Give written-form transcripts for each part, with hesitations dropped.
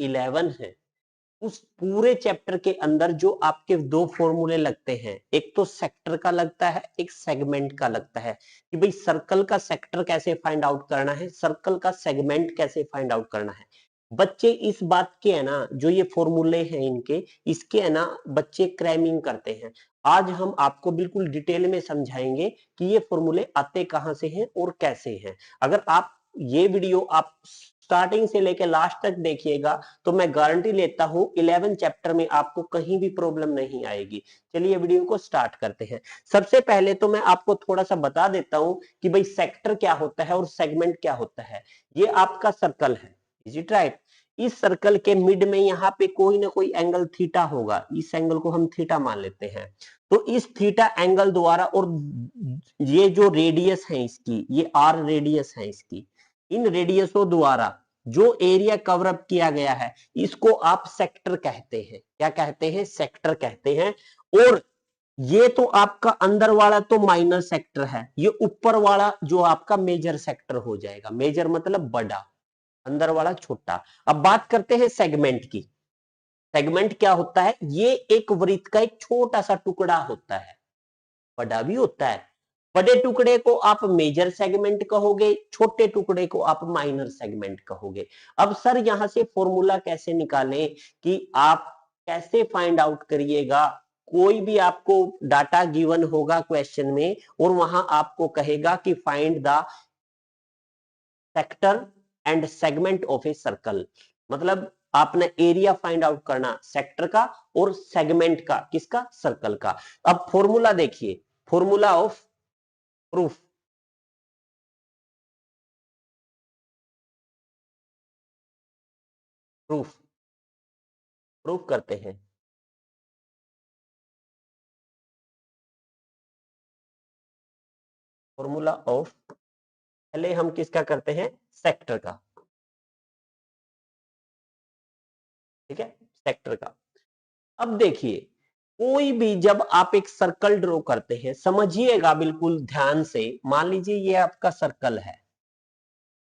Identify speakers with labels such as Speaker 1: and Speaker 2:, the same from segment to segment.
Speaker 1: 11 है उस पूरे चैप्टर के अंदर जो आपके दो फॉर्मूले लगते हैं, एक तो सेक्टर का लगता है, एक सेगमेंट का लगता है कि भाई सर्कल का सेक्टर कैसे फाइंड आउट करना है, सर्कल का सेगमेंट कैसे फाइंड आउट करना है। बच्चे इस बात के है ना, जो ये फॉर्मूले हैं इनके, इसके है ना बच्चे क्रैमिंग करते हैं। आज हम आपको बिल्कुल डिटेल में समझाएंगे कि ये फॉर्मूले आते कहां से हैं और कैसे हैं। अगर आप ये वीडियो आप स्टार्टिंग से लेकर लास्ट तक देखिएगा तो मैं गारंटी लेता हूं 11 चैप्टर में आपको कहीं भी प्रॉब्लम नहीं आएगी। चलिए वीडियो को स्टार्ट करते हैं। सबसे पहले तो मैं आपको थोड़ा सा बता देता हूं कि भाई सेक्टर क्या होता है और सेगमेंट क्या होता है। ये आपका सर्कल है, इज इट राइट। इस सर्कल के मिड में यहाँ पे कोई ना कोई एंगल थीटा होगा, इस एंगल को हम थीटा मान लेते हैं। तो इस थीटा एंगल द्वारा, और ये जो रेडियस है इसकी, ये आर रेडियस है इसकी, इन रेडियसों द्वारा जो एरिया कवर अप किया गया है इसको आप सेक्टर कहते हैं। क्या कहते हैं? सेक्टर कहते हैं। और ये तो आपका अंदर वाला तो माइनर सेक्टर है, ये ऊपर वाला जो आपका मेजर सेक्टर हो जाएगा। मेजर मतलब बड़ा, अंदर वाला छोटा। अब बात करते हैं सेगमेंट की। सेगमेंट क्या होता है? ये एक वृत्त का एक छोटा सा टुकड़ा होता है, बड़ा भी होता है। बड़े टुकड़े को आप मेजर सेगमेंट कहोगे, छोटे टुकड़े को आप माइनर सेगमेंट कहोगे। अब सर यहां से फॉर्मूला कैसे निकालें कि आप कैसे फाइंड आउट करिएगा? कोई भी आपको डाटा गिवन होगा क्वेश्चन में और वहां आपको कहेगा कि find the sector and segment of a circle, मतलब आपने एरिया फाइंड आउट करना सेक्टर का और सेगमेंट का, किसका? सर्कल का। अब फॉर्मूला देखिए, formula of proof. Proof proof करते हैं। फॉर्मूला ऑफ, पहले हम किसका करते हैं? सेक्टर का। ठीक है, सेक्टर का। अब देखिए, कोई भी जब आप एक सर्कल ड्रॉ करते हैं, समझिएगा बिल्कुल ध्यान से। मान लीजिए ये आपका सर्कल है,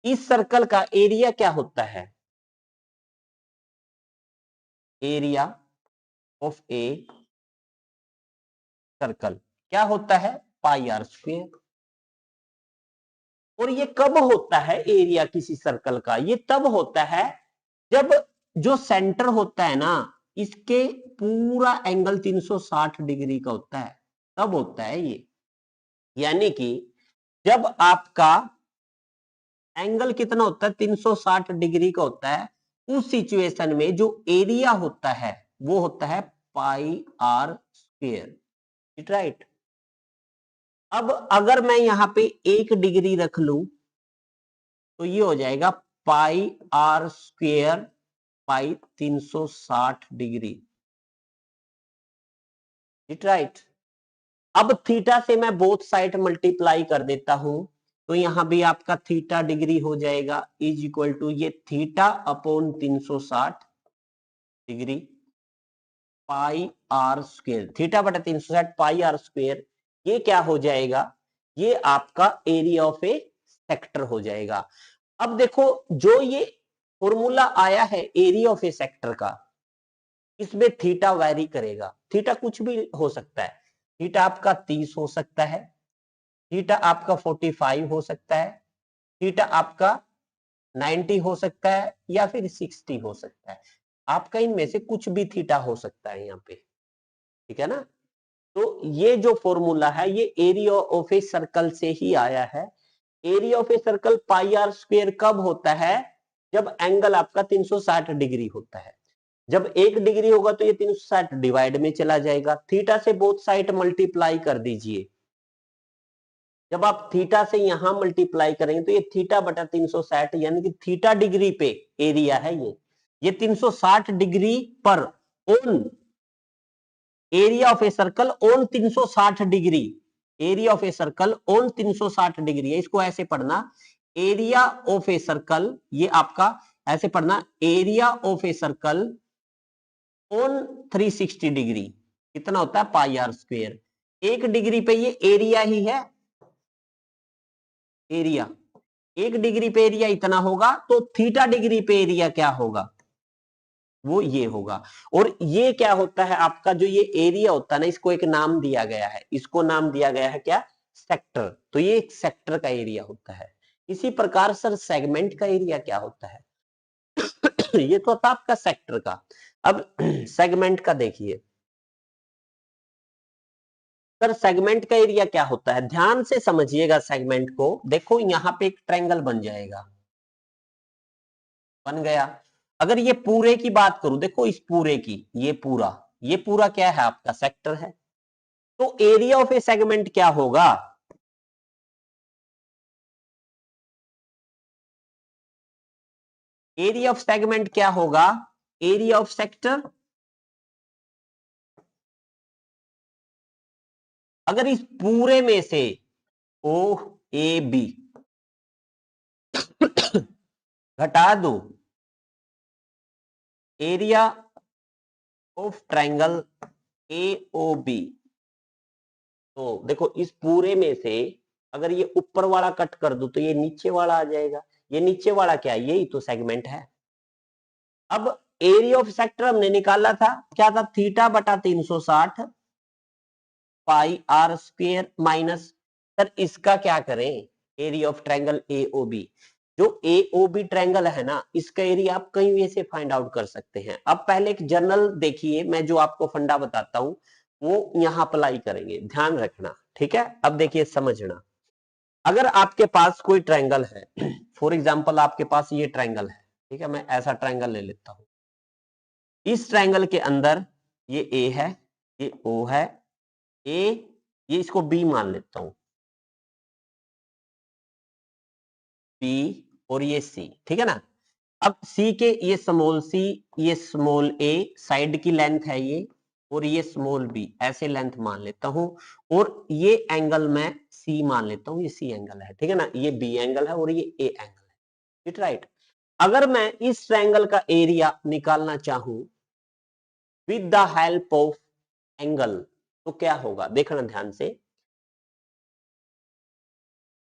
Speaker 1: इस सर्कल का एरिया क्या होता है? एरिया ऑफ ए सर्कल क्या होता है? पाई आर स्क्वेयर। और ये कब होता है एरिया किसी सर्कल का? ये तब होता है जब जो सेंटर होता है ना, इसके पूरा एंगल 360 डिग्री का होता है, तब होता है ये। यानी कि जब आपका एंगल कितना होता है? 360 डिग्री का होता है। उस सिचुएशन में जो एरिया होता है वो होता है पाई आर स्क्वेयर, राइट। अब अगर मैं यहां पे 1 डिग्री रख लूं तो ये हो जाएगा pi r square pi 360 degree, right. अब थीटा से मैं बोथ साइड मल्टीप्लाई कर देता हूं तो यहां भी आपका थीटा डिग्री हो जाएगा, इज इक्वल टू ये theta upon 360 degree pi r square, theta बटा 360 पाई आर स्क्वेयर। ये क्या हो जाएगा? ये आपका एरिया ऑफ ए सेक्टर हो जाएगा। अब देखो, जो ये फॉर्मूला आया है एरिया ऑफ ए सेक्टर का, इसमें थीटा वैरी करेगा। थीटा कुछ भी हो सकता है। थीटा आपका 30 हो सकता है, थीटा आपका 45 हो सकता है, थीटा आपका 90 हो सकता है, या फिर 60 हो सकता है। आपका इनमें से कुछ भी थीटा हो सकता है यहाँ पे, ठीक है ना। तो ये जो फॉर्मूला है ये एरिया ऑफ ए सर्कल से ही आया है। Area of a circle pi r square कब होता है? जब एंगल आपका 360 डिग्री होता है। जब 1 डिग्री होगा तो ये 360 डिवाइड में चला जाएगा। थीटा से बोथ साइड मल्टीप्लाई कर दीजिए। जब आप थीटा से यहां मल्टीप्लाई करेंगे तो ये थीटा बटा 360, यानी कि थीटा डिग्री पे एरिया है ये 360 डिग्री पर on area of a circle on 360 degree, area of a circle on 360 degree है। इसको ऐसे पढ़ना, एरिया ऑफ ए सर्कल, ये आपका ऐसे पढ़ना, area of a circle on 360 degree कितना होता है? पाई आर स्क्वेयर। 1 डिग्री पे ये एरिया ही है, एरिया 1 डिग्री पे एरिया इतना होगा, तो थीटा डिग्री पे एरिया क्या होगा? वो ये होगा। और ये क्या होता है आपका, जो ये एरिया होता है ना, इसको एक नाम दिया गया है, इसको नाम दिया गया है क्या, सेक्टर। तो ये एक सेक्टर का एरिया होता है। इसी प्रकार सर सेगमेंट का एरिया क्या होता है? ये तो था आपका सेक्टर का। अब सेगमेंट का देखिए सर, सेगमेंट का एरिया क्या होता है, ध्यान से समझिएगा सेगमेंट को। देखो यहां पे एक ट्रायंगल बन जाएगा, बन गया। अगर ये पूरे की बात करूं, देखो इस पूरे की, ये पूरा क्या है आपका, सेक्टर है। तो एरिया ऑफ ए सेगमेंट क्या होगा, एरिया ऑफ सेगमेंट क्या होगा, एरिया ऑफ सेक्टर। अगर इस पूरे में से ओ ए बी घटा दो area of triangle A O B, तो देखो इस पूरे में से अगर ये ऊपर वाला कट कर दो तो ये नीचे वाला आ जाएगा। ये नीचे वाला क्या है, यही तो सेगमेंट है। अब एरिया ऑफ सेक्टर हमने निकाला था, क्या था, थीटा बटा 360 पाई आर स्क्वायर माइनस, सर इसका क्या करें, एरिया ऑफ ट्रायंगल एओबी। जो एओबी ट्रायंगल है ना, इसका एरिया आप कहीं भी से फाइंड आउट कर सकते हैं। अब पहले एक जनरल देखिए, मैं जो आपको फंडा बताता हूं वो यहां अप्लाई करेंगे, ध्यान रखना, ठीक है। अब देखिए समझना, अगर आपके पास कोई ट्रायंगल है, फॉर एग्जांपल आपके पास ये ट्रायंगल है, ठीक है, मैं ऐसा ट्रायंगल ले लेता हूं। इस ट्रायंगल के अंदर ये ए है, ये ओ है, ए, ये इसको बी मान लेता हूं, बी, और ये सी, ठीक है ना। अब सी के ये स्मॉल सी, ये स्मॉल ए साइड की लेंथ है ये, और ये स्मॉल बी ऐसे लेंथ मान लेता हूं। और ये एंगल मैं सी मान लेता हूं, ये सी एंगल है, ठीक है ना, ये बी एंगल है और ये ए एंगल है, इट राइट। अगर मैं इस ट्रायंगल का एरिया निकालना चाहूं with the help of angle, तो क्या होगा, देखना ध्यान से।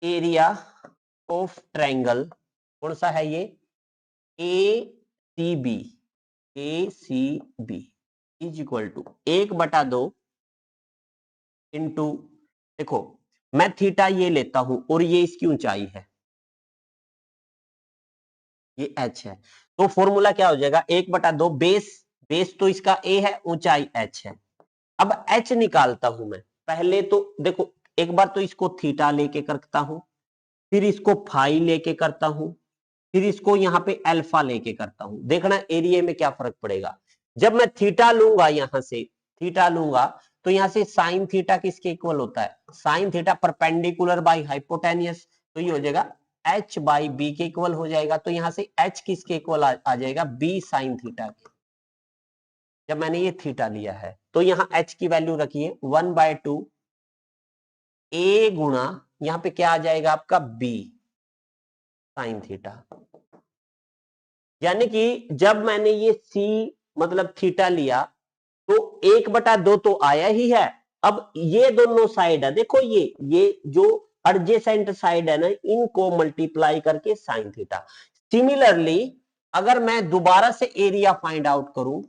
Speaker 1: एरिया ऑफ ट्रायंगल कौन सा है ये, A C B, A C B is equal to 1/2 into, देखो मैं थीटा ये लेता हूं और ये इसकी ऊंचाई है, ये एच है। तो फॉर्मूला क्या हो जाएगा, 1/2 बेस, बेस तो इसका ए है, ऊंचाई एच है। अब एच निकालता हूं मैं, पहले तो देखो एक बार तो इसको थीटा लेके करता हूं, फिर इसको फाई लेके करता हूं, फिर इसको यहां पे अल्फा लेके करता हूं। देखना एरिया में क्या फर्क पड़ेगा। जब मैं थीटा लूंगा, यहां से थीटा लूंगा, तो यहां से साइन थीटा किसके इक्वल होता है, sine theta perpendicular by hypotenuse, तो ये हो जाएगा एच बाई बी के इक्वल हो जाएगा। तो यहां से एच किसके इक्वल आ जाएगा, बी साइन थीटा के। जब मैंने ये थीटा लिया है तो यहां एच की वैल्यू रखिए 1/2 ए गुणा, यहां पे क्या आ जाएगा आपका बी साइन थीटा। यानी कि जब मैंने ये सी मतलब थीटा लिया तो 1/2 तो आया ही है। अब ये दोनों साइड है, देखो ये जो एडजेसेंट साइड है ना, इनको मल्टीप्लाई करके साइन थीटा। सिमिलरली अगर मैं दोबारा से एरिया फाइंड आउट करूं,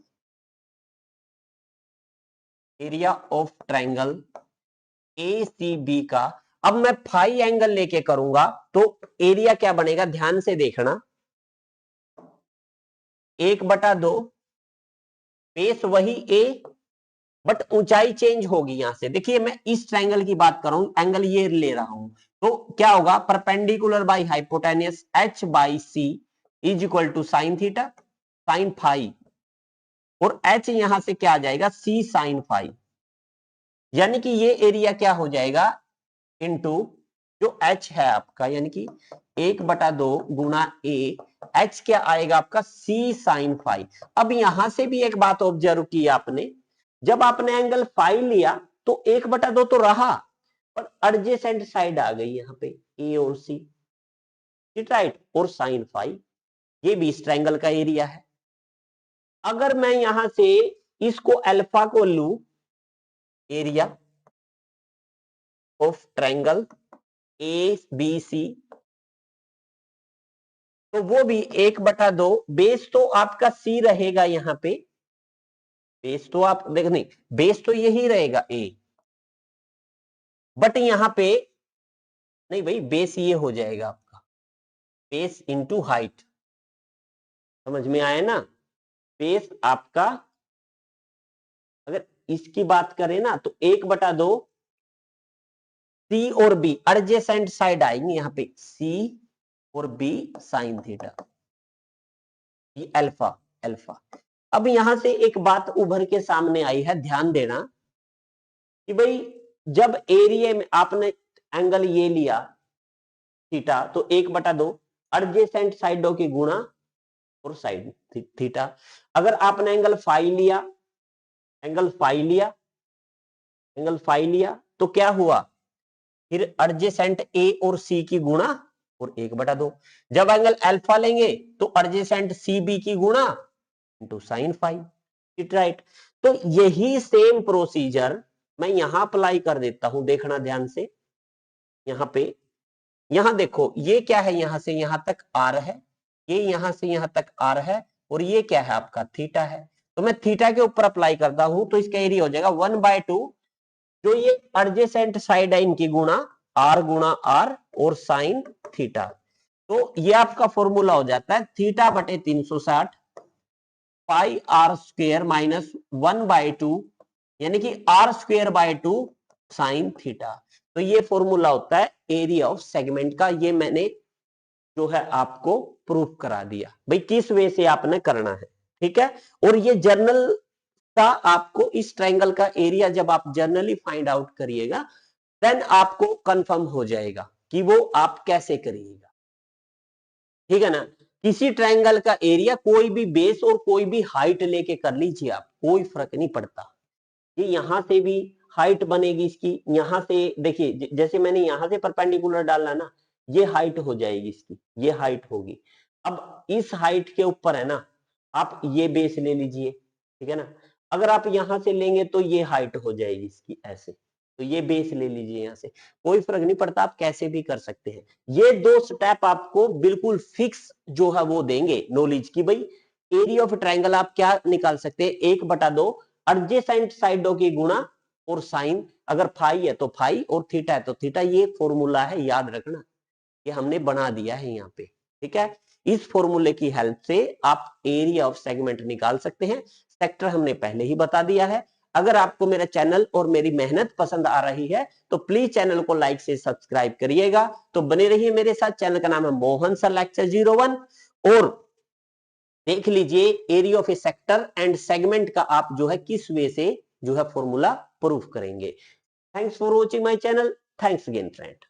Speaker 1: area of triangle A C B का, अब मैं फाई एंगल लेके करूंगा तो एरिया क्या बनेगा, ध्यान से देखना, 1/2 बेस वही ए, बट ऊंचाई चेंज होगी। यहां से देखिए मैं इस ट्रायंगल की बात कर रहा हूं, एंगल ये ले रहा हूं, तो क्या होगा, perpendicular by hypotenuse H by C is equal to sine theta sine phi, और एच यहां से क्या आ जाएगा, सी साइन फाई। यानी कि ये एरिया क्या हो जाएगा, इनटू जो एच है आपका, यानी कि 1/2 गुणा ए, एच क्या आएगा आपका, सी साइन फाई। अब यहां से भी एक बात ऑब्जर्व की आपने, जब आपने एंगल फाई लिया तो 1/2 तो रहा, पर एडजेसेंट साइड आ गई यहां पे ए और सी, राइट, और साइन फाई, ये भी इस ट्रायंगल का एरिया है। अगर मैं यहां से इसको अल्फा को लू, area of triangle A B C, तो वो भी 1/2, बेस तो आपका सी रहेगा यहाँ पे, बेस तो आप देख नहीं, बेस तो यही रहेगा ए, बट यहां पे नहीं भाई, बेस ये हो जाएगा आपका बेस इंटू हाइट, समझ में आया ना। बेस आपका अगर इसकी बात करें ना तो 1/2 सी और बी एडजेसेंट साइड आएंगे यहां पे, सी और बी साइन थीटा, ये अल्फा अल्फा। अब यहां से एक बात उभर के सामने आई है, ध्यान देना कि भाई जब एरिया में आपने एंगल ये लिया थीटा, तो 1/2 एडजेसेंट साइडों की गुणा और साइड थीटा। अगर आपने एंगल फाई लिया, एंगल फाई लिया, एंगल फाई लिया, तो क्या हुआ, फिर एडजेसेंट ए और सी की गुणा और 1/2। जब एंगल अल्फा लेंगे तो एडजेसेंट सी बी की गुणा into sine phi, it right. तो यही सेम प्रोसीजर मैं यहां अप्लाई कर देता हूं, देखना ध्यान से। यहां पे, यहां देखो ये क्या है, यहां से यहां तक आर है, ये यहां से यहां तक आर है, और ये क्या है आपका थीटा है। तो मैं थीटा के ऊपर अप्लाई करता हूं तो इसका एरिया हो जाएगा 1/2, जो ये एडजेसेंट साइड है इनकी गुणा आर और साइन थीटा। तो ये आपका फॉर्मूला हो जाता है थीटा बटे 360 पाई आर स्क्वेयर माइनस 1/2, यानी कि r²/2 साइन थीटा। तो ये फॉर्मूला होता है एरिया ऑफ सेगमेंट का। ये मैंने जो है आपको प्रूफ करा दिया भाई किस वे से आपने करना है, ठीक है। और ये जर्नल का आपको इस ट्रायंगल का एरिया जब आप जर्नली फाइंड आउट करिएगा, देन आपको कंफर्म हो जाएगा कि वो आप कैसे करिएगा, ठीक है ना। किसी ट्रायंगल का एरिया कोई भी बेस और कोई भी हाइट लेके कर लीजिए आप, कोई फर्क नहीं पड़ता। ये यहां से भी हाइट बनेगी इसकी, यहां से देखिए जैसे मैंने यहां से परपेंडिकुलर डाला ना, ये हाइट हो जाएगी इसकी, ये हाइट होगी। अब इस हाइट के ऊपर है ना, आप ये बेस ले लीजिए, ठीक है ना। अगर आप यहां से लेंगे तो ये हाइट हो जाएगी इसकी ऐसे, तो ये बेस ले लीजिए यहां से, कोई फर्क नहीं पड़ता, आप कैसे भी कर सकते हैं। ये 2 स्टेप आपको बिल्कुल फिक्स जो है वो देंगे नॉलेज की, भाई एरिया ऑफ ट्रायंगल आप क्या निकाल सकते हैं, 1/2 एडजेसेंट साइडों की गुणा और साइन, अगर फाई है तो फाई और थीटा है तो थीटा। ये फॉर्मूला है, याद रखना, ये हमने बना दिया है यहाँ पे, ठीक है। इस फॉर्मूले की हेल्प से आप एरिया ऑफ सेगमेंट निकाल सकते हैं। सेक्टर हमने पहले ही बता दिया है। अगर आपको मेरा चैनल और मेरी मेहनत पसंद आ रही है तो प्लीज चैनल को लाइक से सब्सक्राइब करिएगा। तो बने रहिए मेरे साथ। चैनल का नाम है मोहन सर लेक्चर 01, और देख लीजिए area of A sector and segment का आप जो है किस वे से जो है फॉर्मूला प्रूफ करेंगे। Thanks for watching my channel. Thanks again friend.